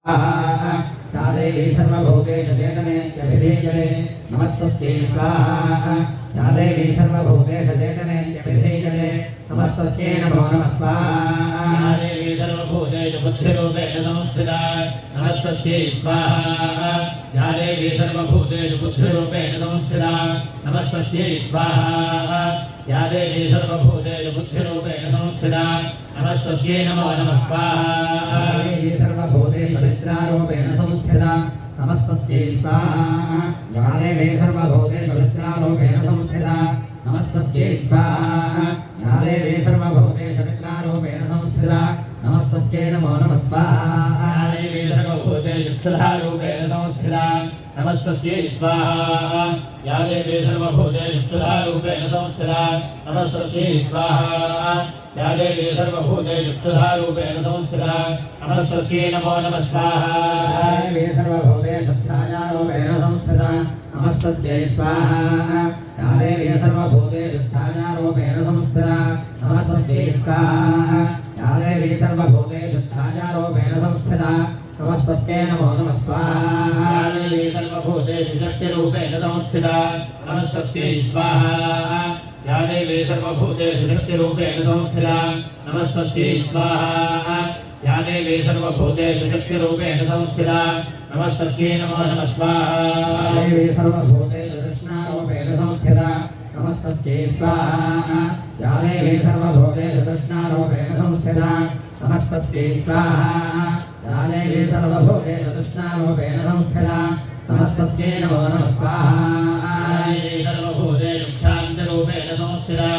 या देवी सर्वभूतेषु चेतनेत्यभिधीयते नमस्तस्यै स्वाहा या देवी सर्वभूतेषु चेतनेत्यभिधीयते नमस्तस्यै नमो नमः स्वाहा या देवी सर्वभूतेषु बुद्धिरूपेण संस्थिता नमस्तस्यै स्वाहा या देवी सर्वभूतेषु बुद्धिरूपेण संस्थिता नमस्तस्यै स्वाहा या देवी सर्वभूतेषु बुद्धिरूपेण संस्थिता नमस्तस्यै नमो नमः स्वाहा सर्वभूतेषु निद्रारूपेण संस्थिता नमस्तस्यै स्वाहा या देवी सर्वभूतेषु निद्रारूपेण संस्थिता नमस्तस्यै स्वाहा या देवी सर्वभूतेषु निद्रारूपेण संस्थिता नमस्तस्यै नमो नमः स्वाहा या देवी सर्वभूतेषु क्षुधारूपेण संस्थिता नमस्तस्यै स्वाहा या देवी सर्वभूतेषु क्षुधारूपेण संस्थिता नमस्तस्यै स्वाहा या देवी सर्वभूतेषु क्षुधारूपेण संस्थिता नमस्तस्यै नमो नमः स्वाहा या देवी सर्वभूतेषु छायारूपेण संस्थिता नमस्तस्यै स्वाहा या देवी सर्वभूतेषु छायारूपेण संस्थिता नमस्तस्यै स्वाहा या देवी सर्वभूतेषु छायारूपेण संस्थिता नमस्तस्यै नमो नमः स्वाहा या देवी सर्वभूतेषु शक्तिरूपेण संस्थिता नमस्तस्यै स्वाहा या देवी सर्वभूतेषु शक्तिरूपेण संस्थिता नमस्तस्यै स्वाहा या देवी सर्वभूतेषु शक्तिरूपेण संस्थिता नमस्तस्यै नमो नमः स्वाहा या देवी सर्वभूतेषु कृष्णारूपेण संस्थिता नमस्तस्यै स्वाहा या देवी सर्वभूतेषु कृष्णारूपेण संस्थिता नमस्तस्यै स्वाहा या देवी सर्वभूतेषु कृष्णारूपेण संस्थिता नमस्तस्यै नमो नमः स्वाहा या देवी सर्वभूतेषु क्षान्तरूपेण संस्थिता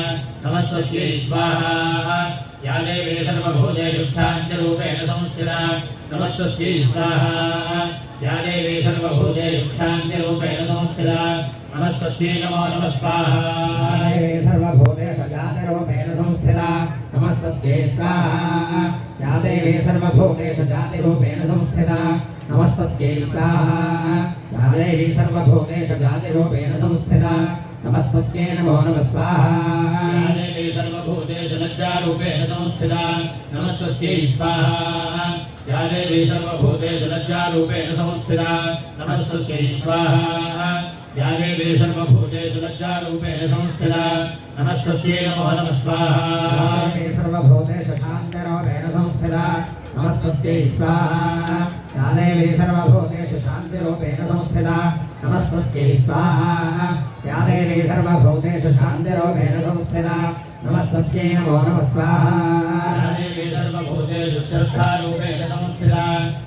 नमस्तस्यै स्वाहा या देवी सर्वभूतेषु क्षान्तरूपेण संस्थिता नमस्तस्यै स्वाहा या देवी सर्वभूतेषु क्षान्तरूपेण संस्थिता नमस्तस्यै नमो नमः स्वाहा या देवी सर्वभूतेषु जातिरूपेण संस्थिता नमस्तस्यै स्वाहा या देवी सर्वभूतेषु जातिरूपेण संस्थिता नमस्तस्यै स्वाहा या देवी सर्वभूतेषु जातिरूपेण संस्थिता नमस्तस्यै नमो नमः स्वाहा या देवी सर्वभूतेषु लज्जारूपेण संस्थिता नमस्तस्यै स्वाहा या देवी सर्वभूतेषु लज्जारूपेण संस्थिता नमस्तस्यै स्वाहा या देवी सर्वभूतेषु लज्जारूपेण संस्थिता नमस्तस्यै नमो नमः स्वाहा या देवी सर्वभूतेषु शान्तिरूपेण संस्थिता नमस्तस्यै स्वाहा या देवी सर्वभूतेषु शान्तिरूपेण संस्थिता नमस्तस्यै स्वाहा या देवी सर्वभूतेषु शान्तिरूपेण संस्थिता नमस्तस्यै नमो नमः स्वाहा या देवी सर्वभूतेषु श्रद्धारूपेण संस्थिता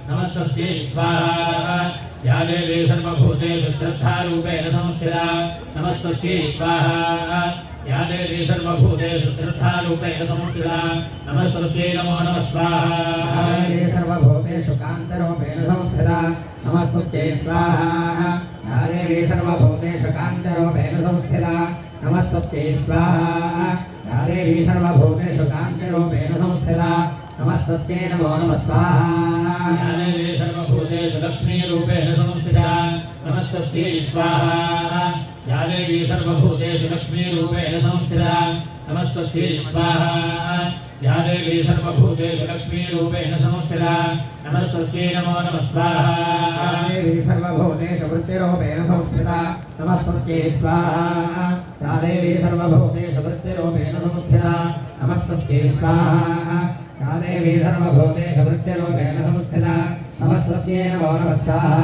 नमस्तस्यै स्वाहा या देवी सर्वभूतेषु श्रद्धारूपेण संस्थिता नमस्तस्यै स्वाहा या देवी सर्वभूतेषु श्रद्धारूपेण संस्थिता नमस्तस्यै नमो नमः स्वाहा या देवी सर्वभूतेषु कान्तरूपेण संस्थिता नमस्तस्यै स्वाहा या देवी सर्वभूतेषु कान्तरूपेण संस्थिता नमस्तस्यै स्वाहा या देवी सर्वभूतेषु कान्तरूपेण संस्थिता नमस्तस्यै नमो नमः स्वाहा या देवी सर्वभूतेषु लक्ष्मीरूपेण संस्थिता नमस्तस्यै स्वाहा या देवी सर्वभूतेषु लक्ष्मीरूपेण संस्थिता नमस्तस्यै स्वाहा या देवी सर्वभूतेषु लक्ष्मीरूपेण संस्थिता नमस्तस्यै नमो नमः स्वाहा या देवी सर्वभूतेषु वृत्तिरूपेण संस्थिता नमस्तस्यै स्वाहा या देवी सर्वभूतेषु वृत्तिरूपेण संस्थिता नमस्तस्यै स्वाहा या देवी सर्वभूतेषु वृत्तिरूपेण संस्थिता नमस्तस्यै नमो नमः स्वाहा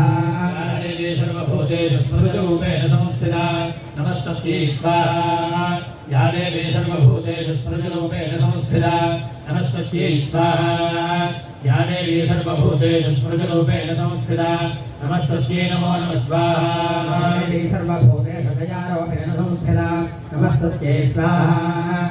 या देवी सर्वभूतेषु स्मृतिरूपेण संस्थिता नमस्तस्यै स्वाहा या देवी सर्वभूतेषु स्मृतिरूपेण संस्थिता नमस्तस्यै स्वाहा या देवी सर्वभूतेषु स्मृतिरूपेण संस्थिता नमस्तस्यै नमो नमः स्वाहा या देवी सर्वभूतेषु दयारूपेण संस्थिता नमस्तस्यै स्वाहा